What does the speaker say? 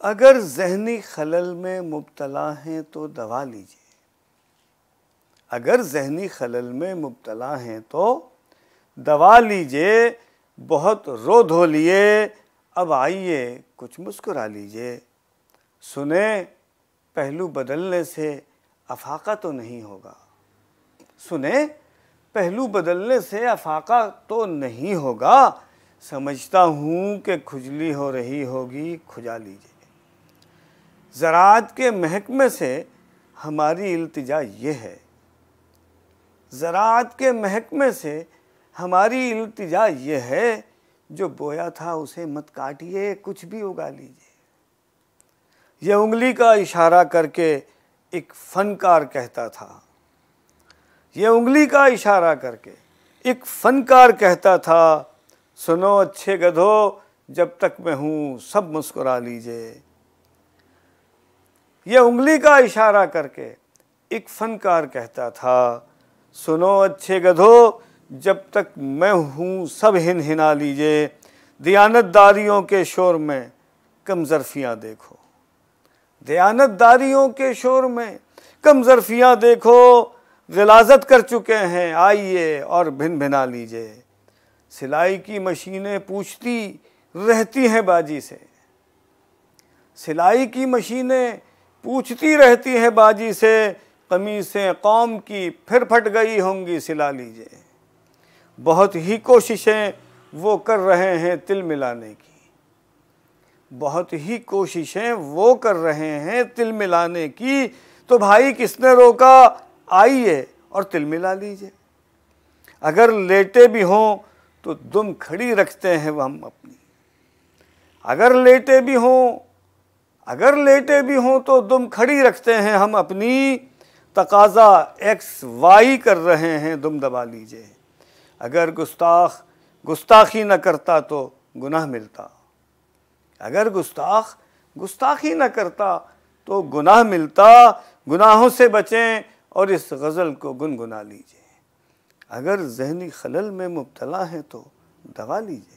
اگر ذہنی خلل میں مبتلا ہیں تو دوا لیجئے، اگر ذہنی خلل میں مبتلا ہیں تو دوا لیجئے، بہت رو دھو لیے، اب آئیے کچھ مسکرا لیجئے۔ سنیں پہلو بدلنے سے افاقہ تو نہیں ہوگا، سنیں پہلو بدلنے سے افاقہ تو نہیں ہوگا، سمجھتا ہوں کہ کھجلی ہو رہی ہوگی، کھجا لیجئے۔ زراعت کے محکمے سے ہماری التجا یہ ہے، زراعت کے محکمے سے ہماری التجا یہ ہے، جو بویا تھا اسے مت کاٹیے، کچھ بھی اگا لیجئے۔ یہ انگلی کا اشارہ کر کے ایک فنکار کہتا تھا، یہ انگلی کا اشارہ کر کے ایک فنکار کہتا تھا، سنو اچھے گدھو جب تک میں ہوں سب مسکرا لیجئے۔ یہ انگلی کا اشارہ کر کے ایک فنکار کہتا تھا، سنو اچھے گدھو جب تک میں ہوں سب ہنہنا لیجئے۔ دیانت داریوں کے شور میں کم ظرفیاں دیکھو، دیانت داریوں کے شور میں کم ظرفیاں دیکھو، غلاظت کر چکے ہیں آئیے اور بھن بھنا لیجئے۔ سلائی کی مشینیں پوچھتی رہتی ہیں باجی سے، سلائی کی مشینیں پوچھتی رہتی ہیں باجی سے، قمیصیں قوم کی پھر پھٹ گئی ہوں گی سلا لیجئے۔ بہت ہی کوششیں وہ کر رہے ہیں تل ملانے کی، بہت ہی کوششیں وہ کر رہے ہیں تل ملانے کی، تو بھائی کس نے روکا، آئیے اور تل ملا لیجئے۔ اگر لیٹے بھی ہوں تو دم کھڑی رکھتے ہیں ہم اپنی، اگر لیٹے بھی ہوں تو دم کھڑی رکھتے ہیں ہم اپنی، تقاضا ایکس وائی کر رہے ہیں دم دبا لیجئے۔ اگر گستاخ گستاخی نہ کرتا تو گناہ ملتا، اگر گستاخ گستاخی نہ کرتا تو گناہ ملتا، گناہوں سے بچیں اور اس غزل کو گنگنا لیجئے۔ اگر ذہنی خلل میں مبتلا ہیں تو دوا لیجئے۔